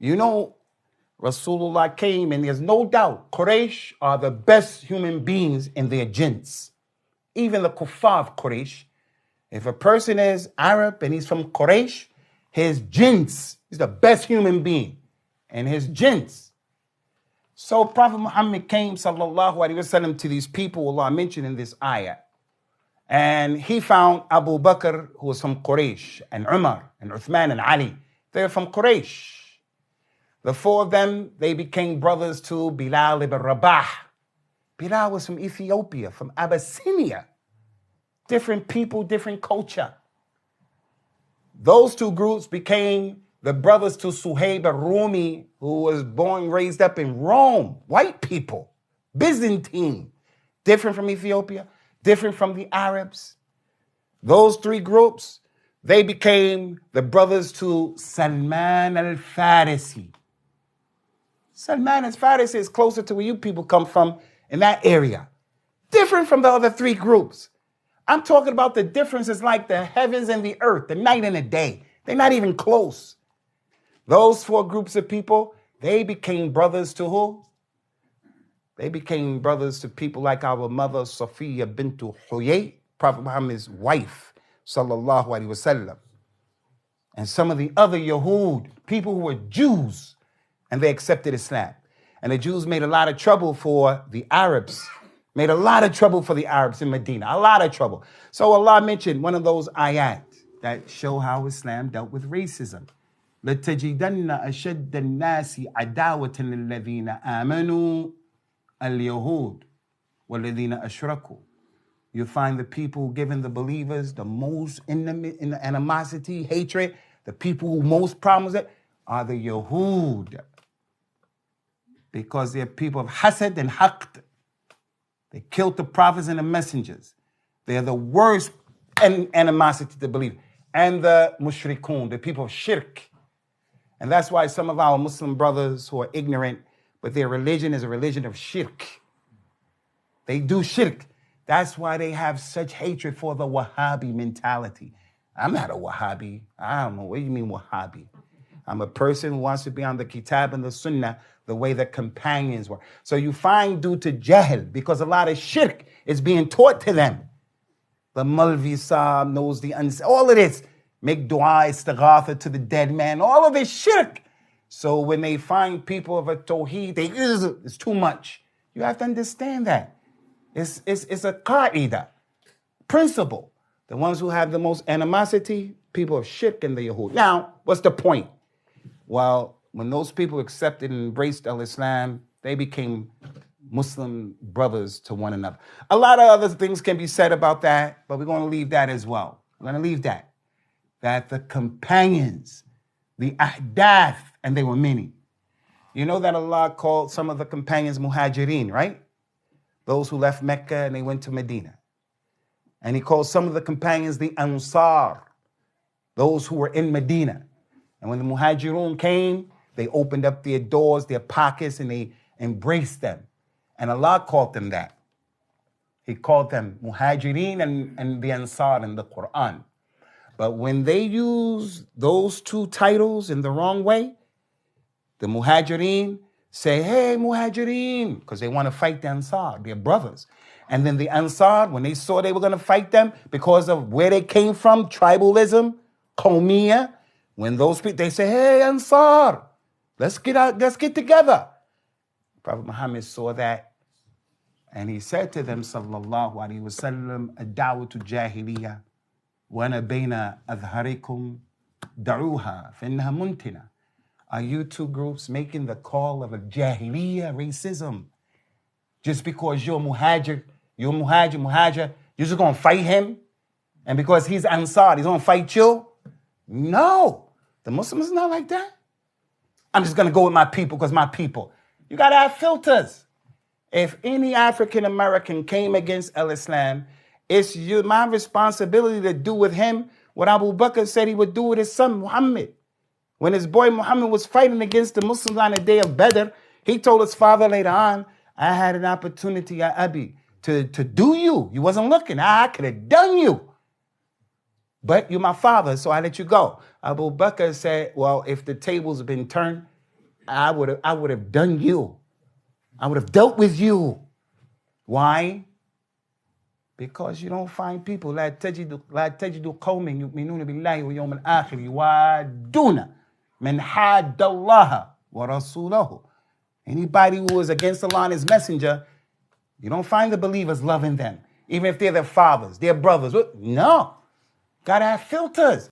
You know, Rasulullah came, and there's no doubt Quraysh are the best human beings in their jins. Even the kuffar of Quraysh. If a person is Arab and he's from Quraysh, his jins, he's the best human being. And his jins. So Prophet Muhammad came, sallallahu alaihi wasallam, to these people Allah mentioned in this ayah. And he found Abu Bakr, who was from Quraysh, and Umar, and Uthman, and Ali. They're from Quraysh. The four of them, they became brothers to Bilal ibn Rabah. Bilal was from Ethiopia, from Abyssinia. Different people, different culture. Those two groups became the brothers to Suhaib al-Rumi, who was born and raised up in Rome. White people, Byzantine, different from Ethiopia, different from the Arabs. Those three groups, they became the brothers to Salman al-Farisi. Salman al-Farisi is closer to where you people come from in that area. Different from the other three groups. I'm talking about the differences like the heavens and the earth, the night and the day. They're not even close. Those four groups of people, they became brothers to who? They became brothers to people like our mother, Safiya bint Huyay, Prophet Muhammad's wife, sallallahu alaihi wasallam. And some of the other Yahud, people who were Jews, and they accepted Islam. And the Jews made a lot of trouble for the Arabs. Made a lot of trouble for the Arabs in Medina. A lot of trouble. So Allah mentioned one of those ayat that show how Islam dealt with racism. لَتَجِدَنَّ أَشَدَّ النَّاسِ عَدَاوَةً لِلَّذِينَ آمَنُوا الْيَهُودِ وَالَّذِينَ أَشْرَكُوا. You find the people giving the believers the most animosity, hatred. The people who most problems with are the Yahud. Because they're people of hasad and haqd. They killed the prophets and the messengers. They're the worst animosity to believe. And the mushrikun, the people of shirk. And that's why some of our Muslim brothers who are ignorant, but their religion is a religion of shirk. They do shirk. That's why they have such hatred for the Wahhabi mentality. I'm not a Wahhabi. I don't know. What do you mean Wahhabi? I'm a person who wants to be on the Kitab and the Sunnah the way the companions were. So you find due to jahl, because a lot of shirk is being taught to them. The Malvi Saab knows the all of this. Make dua, istighatha to the dead man. All of this shirk. So when they find people of a tawheed, it's too much. You have to understand that. It's a qaida, principle. The ones who have the most animosity, people of shirk and the Yahud. Now, what's the point? Well, when those people accepted and embraced al-Islam, they became Muslim brothers to one another. A lot of other things can be said about that, but we're going to leave that as well. We're going to leave that. That the companions, the ahdath, and they were many. You know that Allah called some of the companions muhajirin, right? Those who left Mecca and they went to Medina. And he called some of the companions the Ansar, those who were in Medina. And when the muhajirun came, they opened up their doors, their pockets, and they embraced them. And Allah called them that. He called them muhajirin and the Ansar in the Quran. But when they use those two titles in the wrong way, the muhajirin say, hey, muhajirin, because they want to fight the Ansar, their brothers. And then the Ansar, when they saw they were going to fight them because of where they came from, tribalism, qawmiyah, when those people, they say, hey, Ansar, let's get together. Prophet Muhammad saw that, and he said to them, sallallahu alaihi wasallam, ad-da'watu jahiliyyah, wa ana bayna adhharikum da'uha fa innaha muntina. Are you two groups making the call of a jahiliyyah, racism? Just because you're muhajir, you're just going to fight him? And because he's Ansar, he's going to fight you? No. The Muslims is not like that. I'm just going to go with my people because my people. You got to have filters. If any African American came against al-Islam, it's my responsibility to do with him what Abu Bakr said he would do with his son Muhammad. When his boy Muhammad was fighting against the Muslims on the day of Badr, he told his father later on, I had an opportunity, Ya Abi, to do you. You wasn't looking. I could have done you. But you're my father, so I let you go. Abu Bakr said, well, if the tables have been turned, I would have done you. I would have dealt with you. Why? Because you don't find people لا تجد قوم يؤمنون بالله واليوم الآخر يوادون من حاد الله ورسوله. Anybody who is against Allah and His Messenger, you don't find the believers loving them, even if they're their fathers, their brothers. No, gotta have filters.